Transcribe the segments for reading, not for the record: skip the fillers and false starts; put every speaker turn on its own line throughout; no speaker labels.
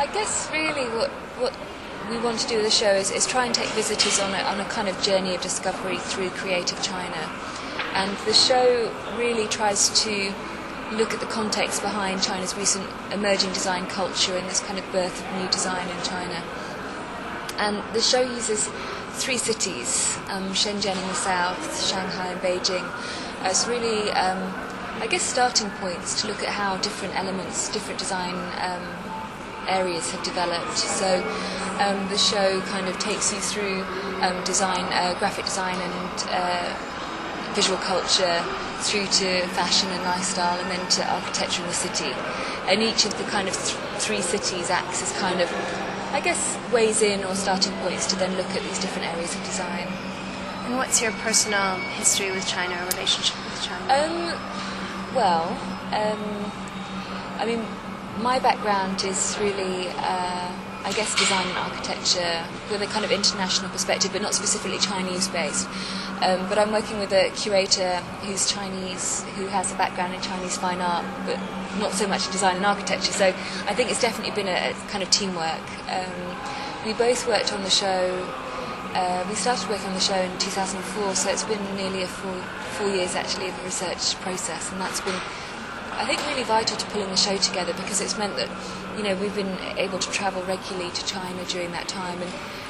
I guess really what we want to do with the show is try and take visitors on a kind of journey of discovery through creative China. And the show really tries to look at the context behind China's recent emerging design culture and this kind of birth of new design in China. And the show uses three cities, Shenzhen in the south, Shanghai and Beijing, as really, I guess, starting points to look at how different elements, different design areas have developed. So the show kind of takes you through design, graphic design and visual culture, through to fashion and lifestyle, and then to architecture in the city. And each of the kind of three cities acts as kind of, I guess, ways in or starting points to then look at these different areas of design.
And what's your personal history with China, or relationship with China?
I mean, my background is really, I guess, design and architecture with a kind of international perspective, but not specifically Chinese-based. But I'm working with a curator who's Chinese, who has a background in Chinese fine art, but not so much in design and architecture. So I think it's definitely been a kind of teamwork. We both worked on the show. We started working on the show in 2004, so it's been nearly 4 years actually of the research process, and that's been, I think, really vital to pulling the show together, because it's meant that, you know, we've been able to travel regularly to China during that time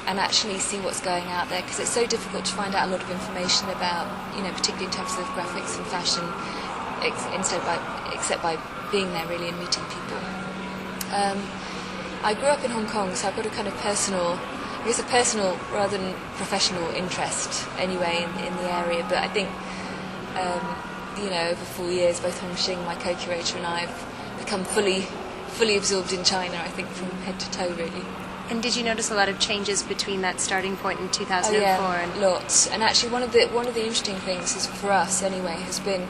and actually see what's going out there, because it's so difficult to find out a lot of information about, you know, particularly in terms of graphics and fashion, except by being there really and meeting people. I grew up in Hong Kong, so I've got a kind of personal rather than professional interest anyway in the area, but I think you know, over 4 years, both Hong Xing, my co-curator, and I have become fully absorbed in China, I think, from head to toe, really.
And did you notice a lot of changes between that starting point in 2004?
Yeah, lots. And actually, one of the interesting things is, for us anyway, has been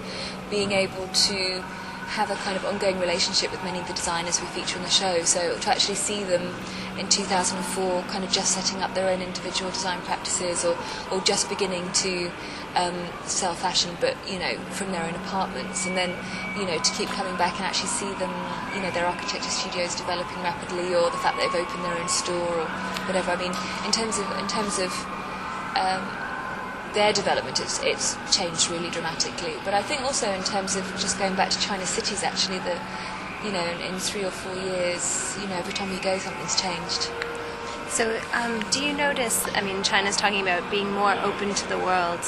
being able to have a kind of ongoing relationship with many of the designers we feature on the show. So to actually see them in 2004 kind of just setting up their own individual design practices, or just beginning to sell fashion, but, you know, from their own apartments, and then, you know, to keep coming back and actually see them, you know, their architecture studios developing rapidly, or the fact that they've opened their own store or whatever. I mean, in terms of their development, it's changed really dramatically. But I think also in terms of just going back to China's cities, actually, that, you know, in 3 or 4 years, you know, every time you go, something's changed.
So do you notice, I mean, China's talking about being more open to the world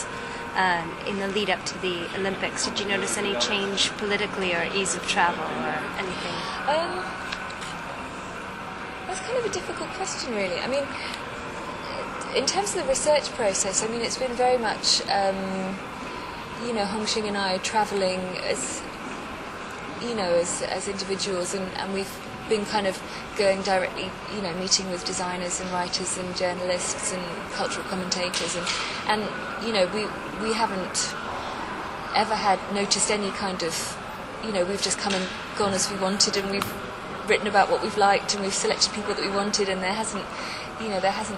in the lead up to the Olympics. Did you notice any change politically, or ease of travel, or anything?
That's kind of a difficult question, really. I mean, in terms of the research process, I mean, it's been very much, you know, Hong Xing and I travelling as, you know, as individuals, and we've been kind of going directly, you know, meeting with designers and writers and journalists and cultural commentators, and you know, we haven't ever noticed any kind of, you know, we've just come and gone as we wanted, and we've written about what we've liked, and we've selected people that we wanted, and there hasn't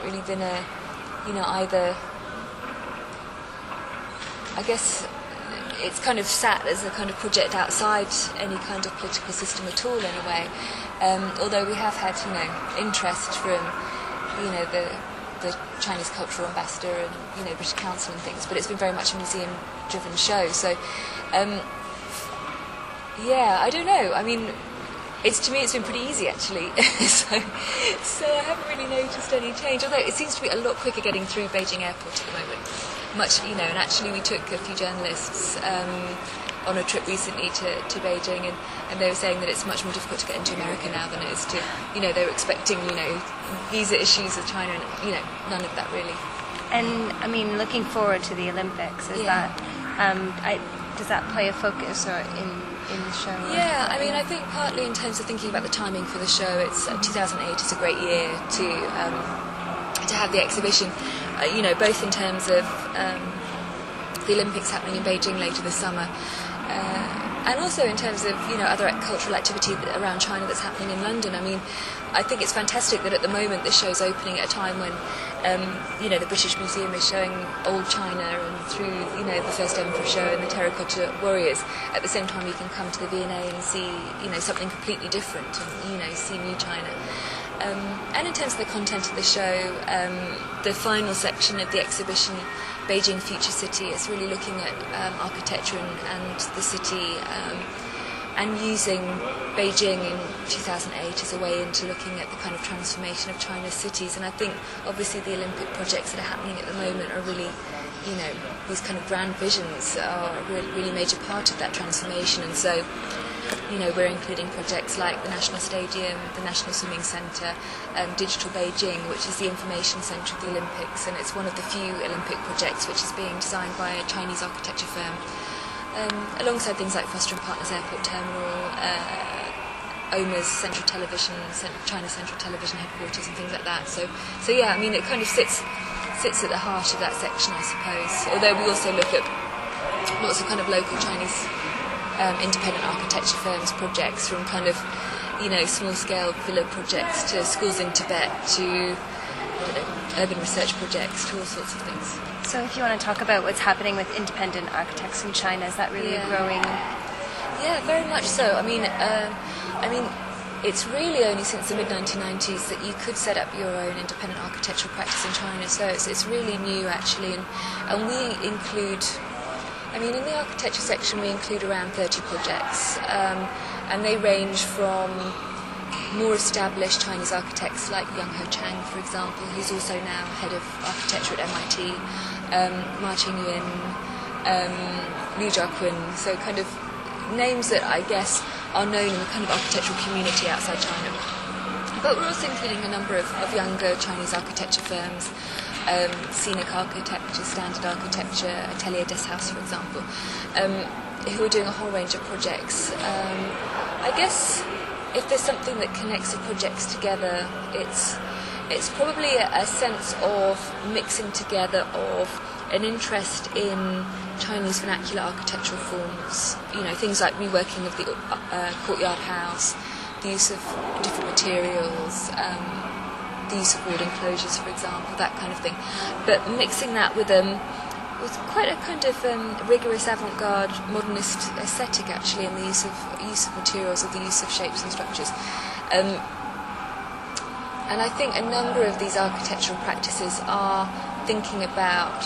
really been a, you know, either, I guess it's kind of sat as a kind of project outside any kind of political system at all, in a way. Although we have had, you know, interest from, you know, the Chinese cultural ambassador and, you know, British Council and things, but it's been very much a museum-driven show. So, yeah, I don't know. I mean, to me, it's been pretty easy, actually. so I haven't really noticed any change. Although it seems to be a lot quicker getting through Beijing Airport at the moment. Much, you know, and actually we took a few journalists on a trip recently to Beijing, and they were saying that it's much more difficult to get into America now than it is to, you know, they were expecting, you know, visa issues with China, and, you know, none of that really.
And, I mean, looking forward to the Olympics, does that play a focus or in the show?
Yeah, I mean, I think partly in terms of thinking about the timing for the show, it's 2008 is a great year to have the exhibition, you know, both in terms of the Olympics happening in Beijing later this summer, and also in terms of, you know, other cultural activity around China that's happening in London. I mean, I think it's fantastic that at the moment this show's opening at a time when, you know, the British Museum is showing old China, and through, you know, the first Emperor show and the Terracotta Warriors, at the same time you can come to the V&A and see, you know, something completely different, and, you know, see new China. And in terms of the content of the show, the final section of the exhibition, Beijing Future City, is really looking at architecture and the city, and using Beijing in 2008 as a way into looking at the kind of transformation of China's cities. And I think obviously the Olympic projects that are happening at the moment are really, these kind of grand visions are a really major part of that transformation. And so, we're including projects like the National Stadium, the National Swimming Centre, Digital Beijing, which is the information centre of the Olympics, and it's one of the few Olympic projects which is being designed by a Chinese architecture firm. Alongside things like Foster & Partners Airport Terminal, OMA's Central Television, China Central Television headquarters and things like that. So yeah, it kind of sits at the heart of that section, I suppose. Although we also look at lots of kind of local Chinese independent architecture firms projects, from kind of, small-scale villa projects to schools in Tibet to, urban research projects to all sorts of things.
So if you want to talk about what's happening with independent architects in China, is that really growing?
Yeah, very much so. It's really only since the mid-1990s that you could set up your own independent architectural practice in China, so it's really new actually, and we include, in the architecture section we include around 30 projects, and they range from more established Chinese architects like Yang Ho Chang, for example, who's also now head of architecture at MIT, Ma Qingyuan, Liu Jiaqun, so kind of names that I guess are known in the kind of architectural community outside China. But we're also including a number of younger Chinese architecture firms, Scenic Architecture, Standard Architecture, Atelier des Haus, for example, who are doing a whole range of projects. I guess if there's something that connects the projects together, it's probably a sense of mixing together of an interest in Chinese vernacular architectural forms, things like reworking of the courtyard house, the use of different materials, the use of wood enclosures, for example, that kind of thing. But mixing that with quite a kind of rigorous avant-garde modernist aesthetic, actually, in the use of materials, or the use of shapes and structures. And I think a number of these architectural practices are thinking about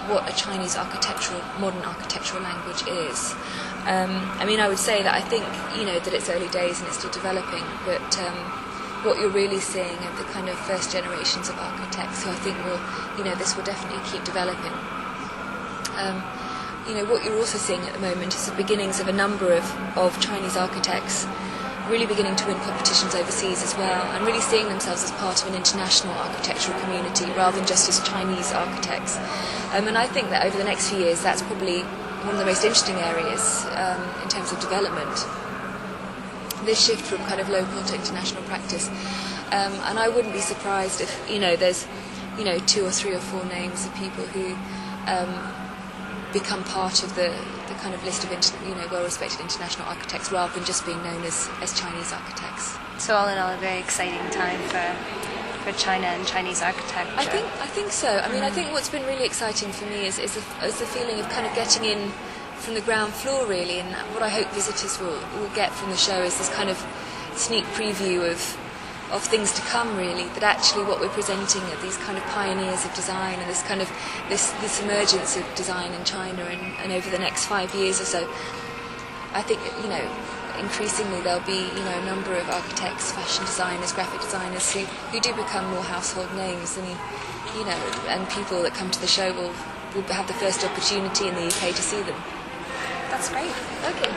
what a Chinese modern architectural language is. I would say that I think, that it's early days and it's still developing, but what you're really seeing are the kind of first generations of architects who I think this will definitely keep developing. What you're also seeing at the moment is the beginnings of a number of Chinese architects really beginning to win competitions overseas as well, and really seeing themselves as part of an international architectural community rather than just as Chinese architects. And I think that over the next few years that's probably one of the most interesting areas in terms of development, this shift from kind of local to international practice. And I wouldn't be surprised if there's 2 or 3 or 4 names of people who become part of the kind of list of well-respected international architects, rather than just being known as Chinese architects.
So all in all, a very exciting time for China and Chinese architecture.
I think so. I think what's been really exciting for me is the feeling of kind of getting in from the ground floor, really, and what I hope visitors will get from the show is this kind of sneak preview of things to come, really, that actually what we're presenting are these kind of pioneers of design, and this kind of this emergence of design in China, and over the next 5 years or so, I think increasingly there'll be a number of architects, fashion designers, graphic designers who do become more household names, and and people that come to the show will have the first opportunity in the UK to see them.
That's great.
Okay.